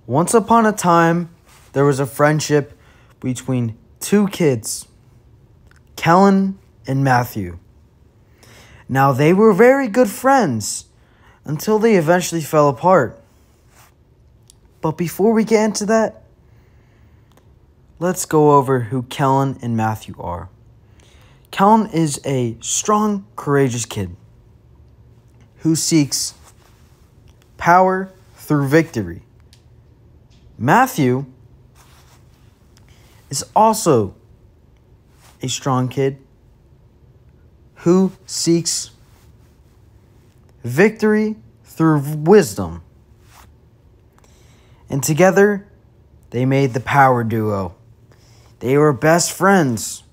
Once upon a time, there was a friendship between two kids, Kellen and Matthew. Now, they were very good friends until they eventually fell apart. But before we get into that, let's go over who Kellen and Matthew are. Kellen is a strong, courageous kid who seeks power through victory. Matthew is also a strong kid who seeks victory through wisdom. And together, they made the power duo. They were best friends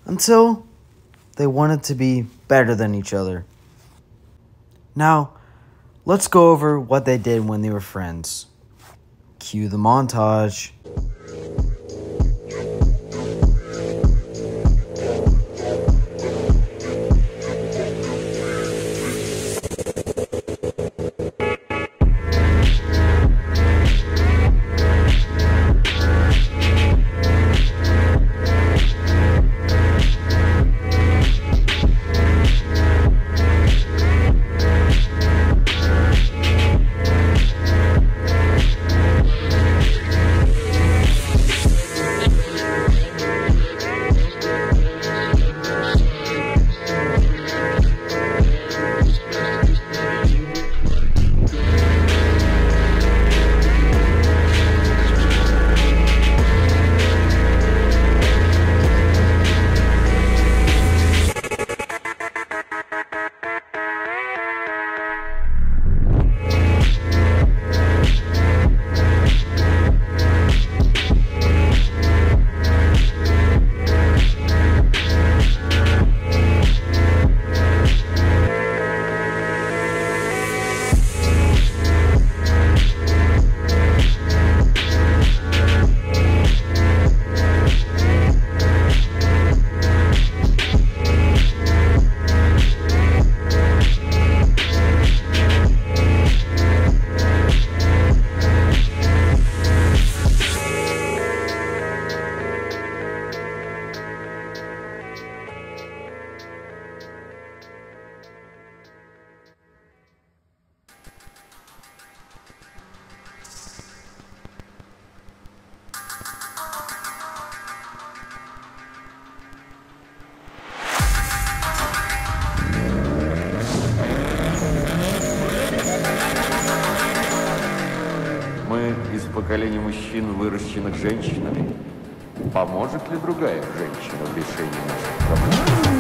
until they wanted to be better than each other. Now, let's go over what they did when they were friends. Cue the montage. Из поколения мужчин, выращенных женщинами. Поможет ли другая женщина в решении наших проблем?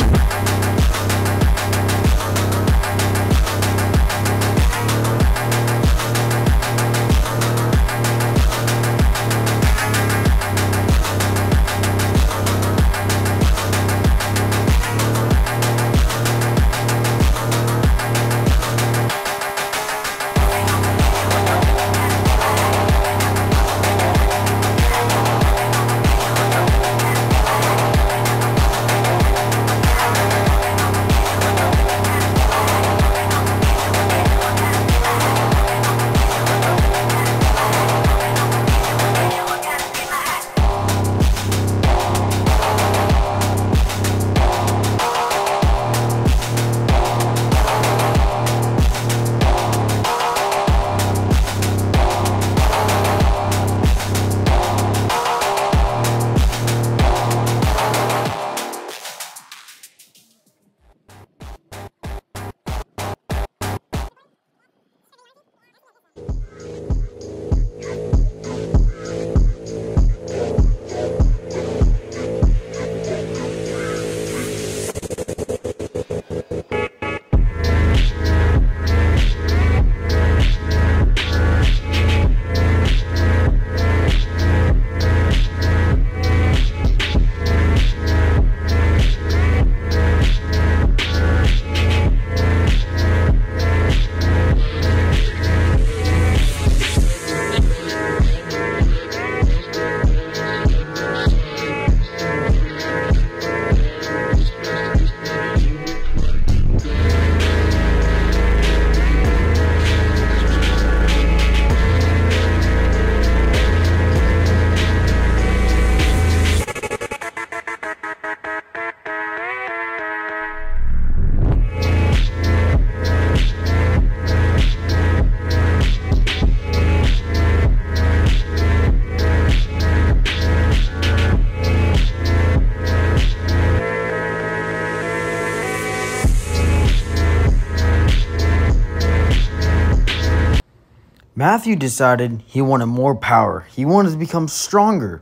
Matthew decided he wanted more power. He wanted to become stronger.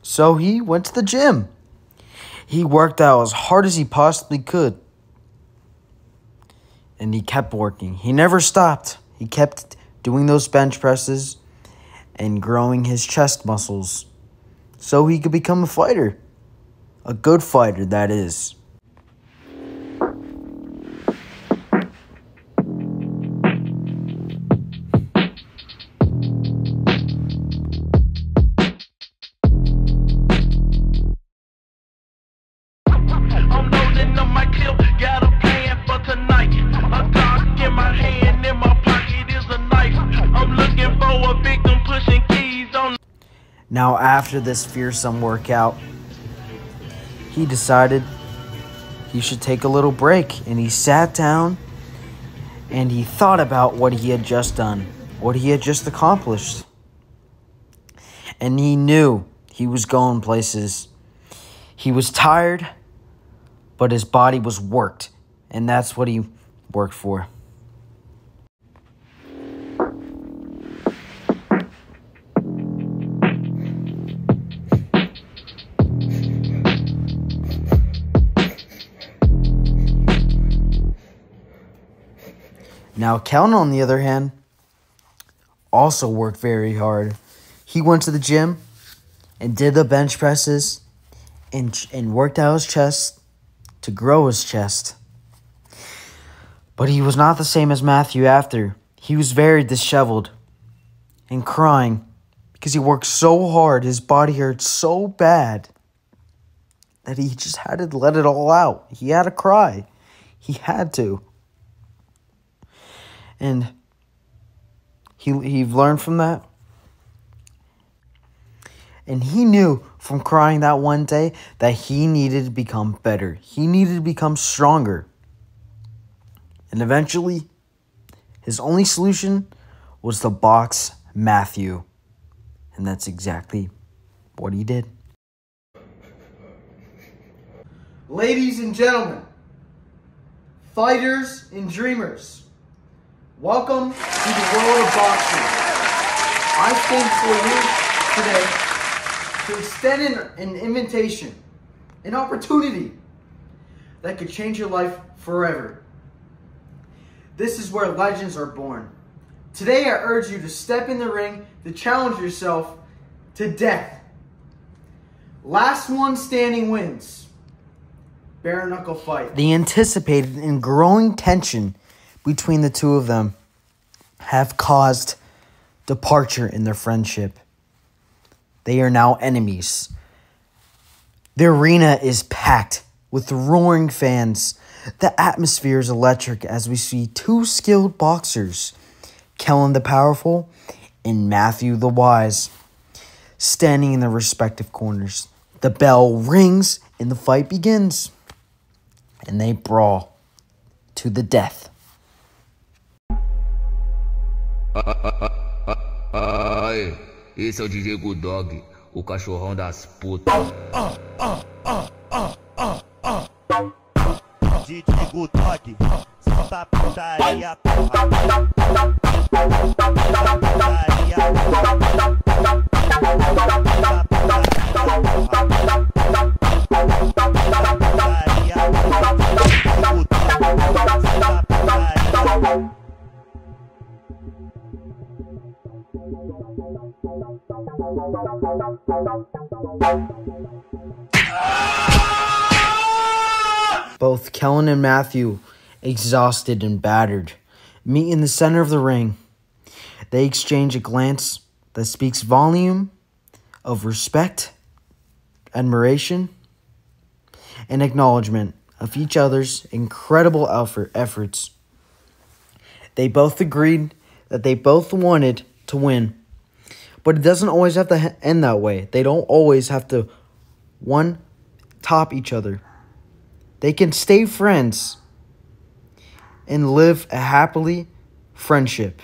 So he went to the gym. He worked out as hard as he possibly could. And he kept working. He never stopped. He kept doing those bench presses and growing his chest muscles so he could become a fighter. A good fighter, that is. Now, after this fearsome workout, he decided he should take a little break, and he sat down and he thought about what he had just done, what he had just accomplished. And he knew he was going places. He was tired, but his body was worked, and that's what he worked for. Now, Kellen, on the other hand, also worked very hard. He went to the gym and did the bench presses and worked out his chest to grow his chest. But he was not the same as Matthew after. He was very disheveled and crying because he worked so hard. His body hurt so bad that he just had to let it all out. He had to cry. He had to. And he learned from that. And he knew from crying that one day that he needed to become better. He needed to become stronger. And eventually, his only solution was to box Matthew. And that's exactly what he did. Ladies and gentlemen, fighters and dreamers, welcome to the world of boxing. I stand for you today to extend an invitation, an opportunity that could change your life forever. This is where legends are born. Today I urge you to step in the ring to challenge yourself to death. Last one standing wins. Bare knuckle fight. The anticipated and growing tension between the two of them have caused departure in their friendship. They are now enemies. The arena is packed with roaring fans. The atmosphere is electric as we see two skilled boxers, Kellen the Powerful and Matthew the Wise, standing in their respective corners. The bell rings and the fight begins, and they brawl to the death. Ai, esse é o DJ Good Dog, o cachorrão das putas. DJ Good Dog, solta a putaria, porra. Both Kellen and Matthew, exhausted and battered, meet in the center of the ring. They exchange a glance that speaks volume of respect, admiration, and acknowledgement of each other's incredible efforts. They both agreed that they both wanted to win, but it doesn't always have to end that way. They don't always have to top each other. They can stay friends and live a happily friendship.